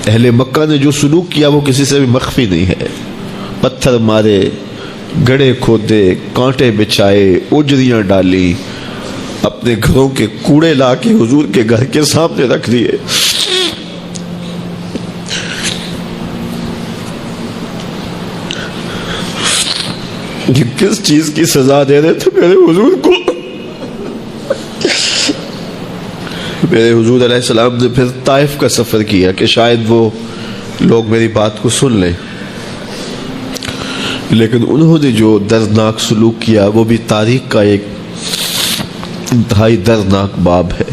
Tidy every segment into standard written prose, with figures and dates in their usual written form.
اہل مکہ نے جو سلوک کیا وہ کسی سے بھی مخفی نہیں ہے. پتھر مارے، گڑھے کھودے، کانٹے بچھائے، اجریاں ڈالی، اپنے گھروں کے کوڑے لا کے حضور کے گھر کے سامنے رکھ دیے. یہ کس چیز کی سزا دے رہے تھے میرے حضور کو؟ میرے حضور علیہ السلام نے پھر طائف کا سفر کیا کہ شاید وہ لوگ میری بات کو سن لیں، لیکن انہوں نے جو دردناک سلوک کیا وہ بھی تاریخ کا ایک انتہائی دردناک باب ہے.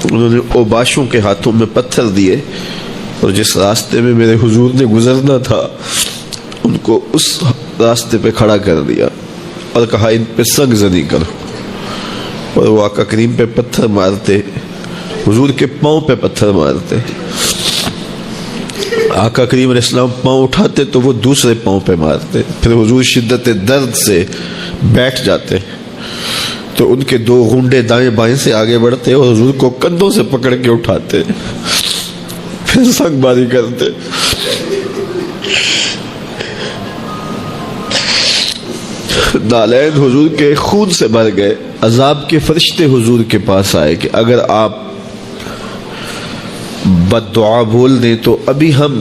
انہوں نے اوباشوں کے ہاتھوں میں پتھر دیے اور جس راستے میں میرے حضور نے گزرنا تھا ان کو اس راستے پہ کھڑا کر دیا اور کہا ان پہ سنگ زنی کرو. اور وہ آقا کریم پہ پتھر مارتے، حضور کے پاؤں پہ پتھر مارتے. آقا کریم علیہ السلام پاؤں اٹھاتے تو وہ دوسرے پاؤں پہ مارتے. پھر حضور شدت درد سے بیٹھ جاتے تو ان کے دو غنڈے دائیں بائیں سے آگے بڑھتے اور حضور کو کندھوں سے پکڑ کے اٹھاتے، پھر سنگ باری کرتے. نالین حضور کے خون سے بھر گئے. عذاب کے فرشتے حضور کے پاس آئے کہ اگر آپ بد دعا بول دیں تو ابھی ہم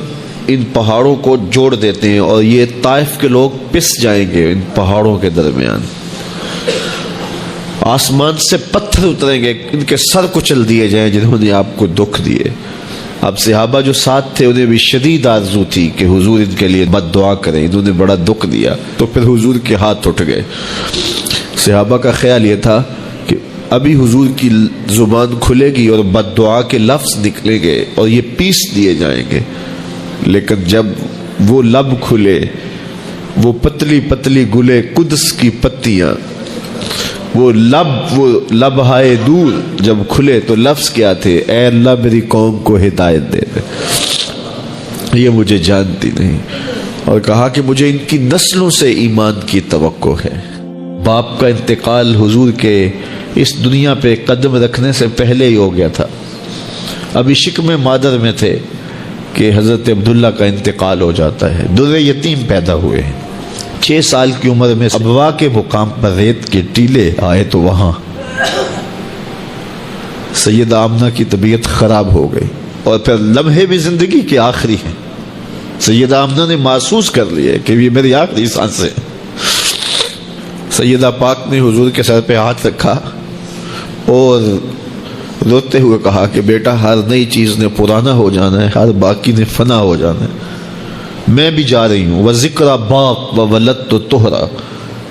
ان پہاڑوں کو جوڑ دیتے ہیں اور یہ طائف کے لوگ پس جائیں گے ان پہاڑوں کے درمیان. آسمان سے پتھر اتریں گے، ان کے سر کچل دیے جائیں جنہوں نے آپ کو دکھ دیے. اب صحابہ جو ساتھ تھے انہیں بھی شدید آرزو تھی کہ حضور ان کے لیے بد دعا کریں، انہوں نے بڑا دکھ دیا. تو پھر حضور کے ہاتھ اٹھ گئے. صحابہ کا خیال یہ تھا کہ ابھی حضور کی زبان کھلے گی اور بد دعا کے لفظ نکلیں گے اور یہ پیس دیے جائیں گے. لیکن جب وہ لب کھلے، وہ پتلی پتلی گلے قدس کی پتیاں، وہ لب ہائے دور جب کھلے تو لفظ کیا تھے؟ اے اللہ میری قوم کو ہدایت دے دے، یہ مجھے جانتی نہیں. اور کہا کہ مجھے ان کی نسلوں سے ایمان کی توقع ہے. باپ کا انتقال حضور کے اس دنیا پہ قدم رکھنے سے پہلے ہی ہو گیا تھا. ابھی شکم مادر میں تھے کہ حضرت عبداللہ کا انتقال ہو جاتا ہے. در یتیم پیدا ہوئے ہیں. 6 سال کی عمر میں ابوا کے مقام پر ریت کے ٹیلے آئے تو وہاں سیدہ آمنہ کی طبیعت خراب ہو گئی اور پھر لمحے بھی زندگی کے آخری ہیں. سیدہ آمنہ نے محسوس کر لیا کہ یہ میری آخری سانسیں. سیدہ پاک نے حضور کے سر پہ ہاتھ رکھا اور روتے ہوئے کہا کہ بیٹا ہر نئی چیز نے پرانا ہو جانا ہے، ہر باقی نے فنا ہو جانا ہے. میں بھی جا رہی ہوں، وَذِكْرَ بَاق وَوَلَدْتُ طُهْرًا،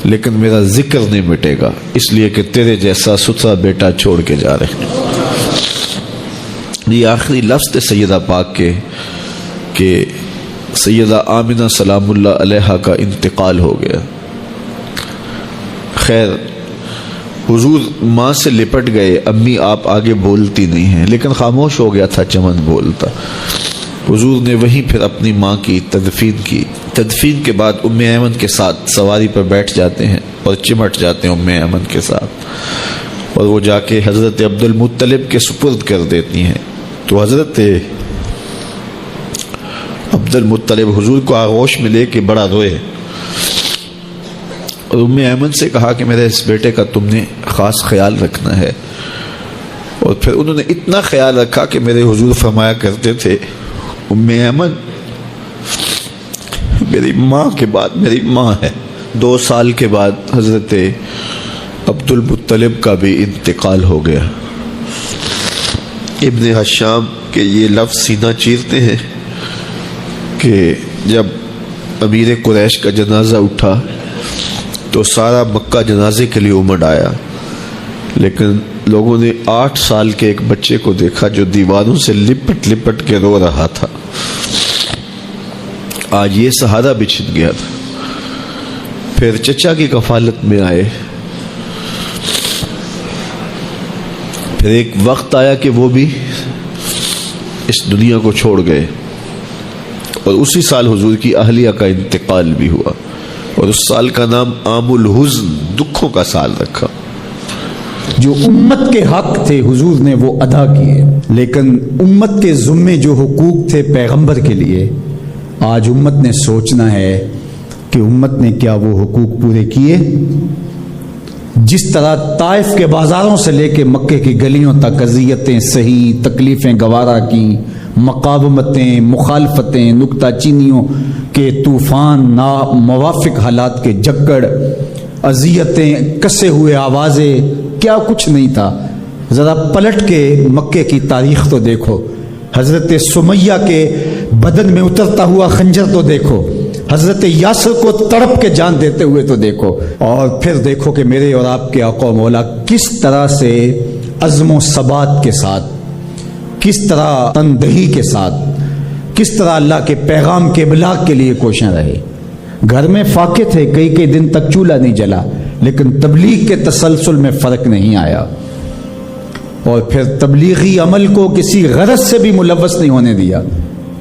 لیکن میرا ذکر نہیں مٹے گا اس لیے کہ تیرے جیسا ستھرا بیٹا چھوڑ کے جا رہے ہیں. یہ آخری لفظ تھے سیدہ پاک کے کہ سیدہ آمنہ سلام اللہ علیہا کا انتقال ہو گیا. خیر حضور ماں سے لپٹ گئے. امی آپ آگے بولتی نہیں ہیں، لیکن خاموش ہو گیا تھا چمن بولتا. حضور نے وہیں پھر اپنی ماں کی تدفین کی. تدفین کے بعد ام ایمن کے ساتھ سواری پر بیٹھ جاتے ہیں اور چمٹ جاتے ہیں ام ایمن کے ساتھ، اور وہ جا کے حضرت عبد المطلب کے سپرد کر دیتی ہیں. تو حضرت عبد المطلب حضور کو آغوش میں لے کے بڑا روئے اور ام ایمن سے کہا کہ میرے اس بیٹے کا تم نے خاص خیال رکھنا ہے. اور پھر انہوں نے اتنا خیال رکھا کہ میرے حضور فرمایا کرتے تھے ام ایمن میری ماں کے بعد میری ماں ہے. 2 سال کے بعد حضرت عبد المطلب کا بھی انتقال ہو گیا. ابن حشام کے یہ لفظ سینہ چیرتے ہیں کہ جب امیر قریش کا جنازہ اٹھا تو سارا مکہ جنازے کے لیے امڑ آیا، لیکن لوگوں نے 8 سال کے ایک بچے کو دیکھا جو دیواروں سے لپٹ لپٹ کے رو رہا تھا. آج یہ سہارا بچھن گیا تھا. پھر چچا کی کفالت میں آئے. پھر ایک وقت آیا کہ وہ بھی اس دنیا کو چھوڑ گئے اور اسی سال حضور کی اہلیہ کا انتقال بھی ہوا اور اس سال کا نام عام الحزن، دکھوں کا سال رکھا. جو امت کے حق تھے حضور نے وہ ادا کیے، لیکن امت کے ذمے جو حقوق تھے پیغمبر کے لیے، آج امت نے سوچنا ہے کہ امت نے کیا وہ حقوق پورے کیے؟ جس طرح طائف کے بازاروں سے لے کے مکے کی گلیوں تک اذیتیں سہی، تکلیفیں گوارا کی، مقاومتیں، مخالفتیں، نکتہ چینیوں کے طوفان، ناموافق حالات کے جکڑ، اذیتیں، کسے ہوئے آوازیں، کیا کچھ نہیں تھا۔ ذرا پلٹ کے مکے کی تاریخ تو دیکھو، حضرت سمیہ کے بدن میں اترتا ہوا خنجر تو دیکھو، حضرت یاسر کو تڑپ کے جان دیتے ہوئے تو دیکھو، اور پھر دیکھو کہ میرے اور آپ کے آقا و مولا کس طرح سے عزم و ثبات کے ساتھ، کس طرح تندہی کے ساتھ، کس طرح اللہ کے پیغام کے ابلاغ کے لیے کوشاں رہے۔ گھر میں فاقے تھے، کئی دن تک چولہا نہیں جلا، لیکن تبلیغ کے تسلسل میں فرق نہیں آیا، اور پھر تبلیغی عمل کو کسی غرض سے بھی ملوث نہیں ہونے دیا۔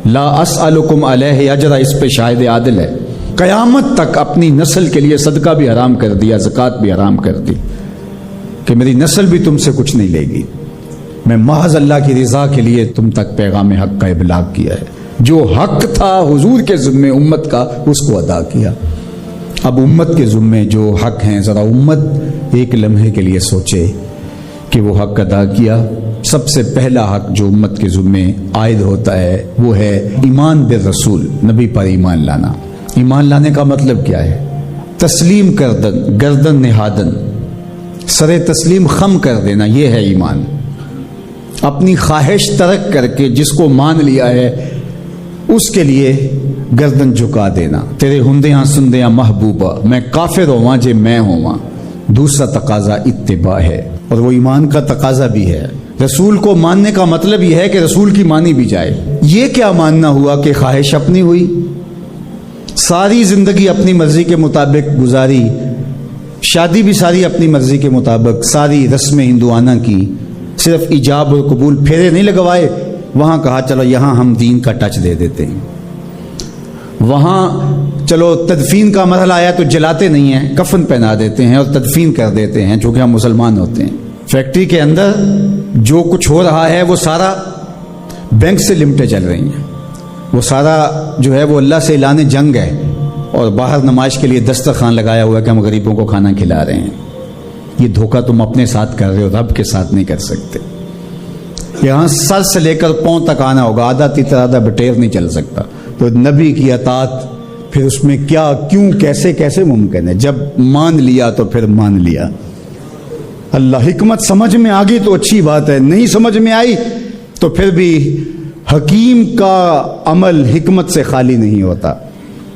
لا اسألکم علیہ اجرا، اس پہ شاہد عادل ہے۔ قیامت تک اپنی نسل کے لیے صدقہ بھی حرام کر دیا، زکوٰۃ بھی حرام کر دی، کہ میری نسل بھی تم سے کچھ نہیں لے گی، میں محض اللہ کی رضا کے لیے تم تک پیغام حق کا ابلاغ کیا ہے۔ جو حق تھا حضور کے ذمے امت کا، اس کو ادا کیا۔ اب امت کے ذمے جو حق ہیں، ذرا امت ایک لمحے کے لیے سوچے کہ وہ حق ادا کیا۔ سب سے پہلا حق جو امت کے ذمے عائد ہوتا ہے وہ ہے ایمان بالرسول، نبی پر ایمان لانا۔ ایمان لانے کا مطلب کیا ہے؟ تسلیم کردن، گردن نہادن، سر تسلیم خم کر دینا، یہ ہے ایمان۔ اپنی خواہش ترک کر کے جس کو مان لیا ہے اس کے لیے گردن جھکا دینا۔ تیرے ہندیاں سندیاں محبوبہ، میں کافر ہواں جے میں ہواں۔ دوسرا تقاضا اتباع ہے، اور وہ ایمان کا تقاضا بھی ہے۔ رسول کو ماننے کا مطلب یہ ہے کہ رسول کی مانی بھی جائے۔ یہ کیا ماننا ہوا کہ خواہش اپنی ہوئی، ساری زندگی اپنی مرضی کے مطابق گزاری، شادی بھی ساری اپنی مرضی کے مطابق، ساری رسمیں ہندوانہ کی، صرف ایجاب اور قبول، پھیرے نہیں لگوائے، وہاں کہا چلو یہاں ہم دین کا ٹچ دے دیتے ہیں، وہاں چلو تدفین کا مرحلہ آیا تو جلاتے نہیں ہیں، کفن پہنا دیتے ہیں اور تدفین کر دیتے ہیں چونکہ ہم مسلمان ہوتے ہیں۔ فیکٹری کے اندر جو کچھ ہو رہا ہے وہ سارا بینک سے لمٹیں چل رہی ہیں، وہ سارا جو ہے وہ اللہ سے اعلان جنگ ہے، اور باہر نمائش کے لیے دسترخوان لگایا ہوا ہے کہ ہم غریبوں کو کھانا کھلا رہے ہیں۔ یہ دھوکہ تم اپنے ساتھ کر رہے ہو، رب کے ساتھ نہیں کر سکتے۔ یہاں سر سے لے کر پاؤں تک آنا ہوگا، آدھا تیتر آدھا بٹیر نہیں چل سکتا۔ تو نبی کی اطاعت پھر اس میں کیا، کیوں، کیسے ممکن ہے؟ جب مان لیا تو پھر مان لیا۔ اللہ، حکمت سمجھ میں آ گئی تو اچھی بات ہے، نہیں سمجھ میں آئی تو پھر بھی حکیم کا عمل حکمت سے خالی نہیں ہوتا۔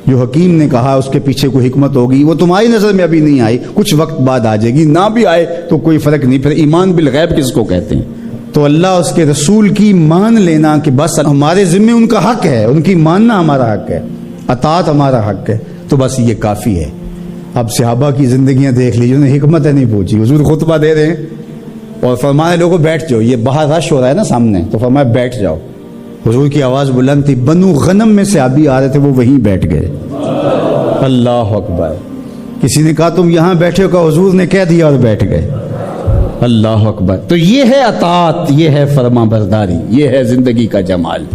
جو حکیم نے کہا اس کے پیچھے کوئی حکمت ہوگی، وہ تمہاری نظر میں ابھی نہیں آئی، کچھ وقت بعد آ جائے گی، نہ بھی آئے تو کوئی فرق نہیں۔ پھر ایمان بالغیب کس کو کہتے ہیں؟ تو اللہ اس کے رسول کی مان لینا کہ بس ہمارے ذمہ ان کا حق ہے، ان کی ماننا ہمارا حق ہے، اطاعت ہمارا حق ہے، تو بس یہ کافی ہے۔ اب صحابہ کی زندگیاں دیکھ لیجیے، انہیں حکمت نہیں پوچھی۔ حضور خطبہ دے رہے ہیں اور فرمانے لوگوں بیٹھ جاؤ، یہ باہر رش ہو رہا ہے نا سامنے، تو فرمایا بیٹھ جاؤ۔ حضور کی آواز بلند تھی، بنو غنم میں سے صحابی آ رہے تھے، وہ وہیں بیٹھ گئے۔ اللہ اکبر۔ کسی نے کہا تم یہاں بیٹھے ہو، کہ حضور نے کہہ دیا اور بیٹھ گئے۔ اللہ اکبر۔ تو یہ ہے اطاعت، یہ ہے فرما برداری، یہ ہے زندگی کا جمال۔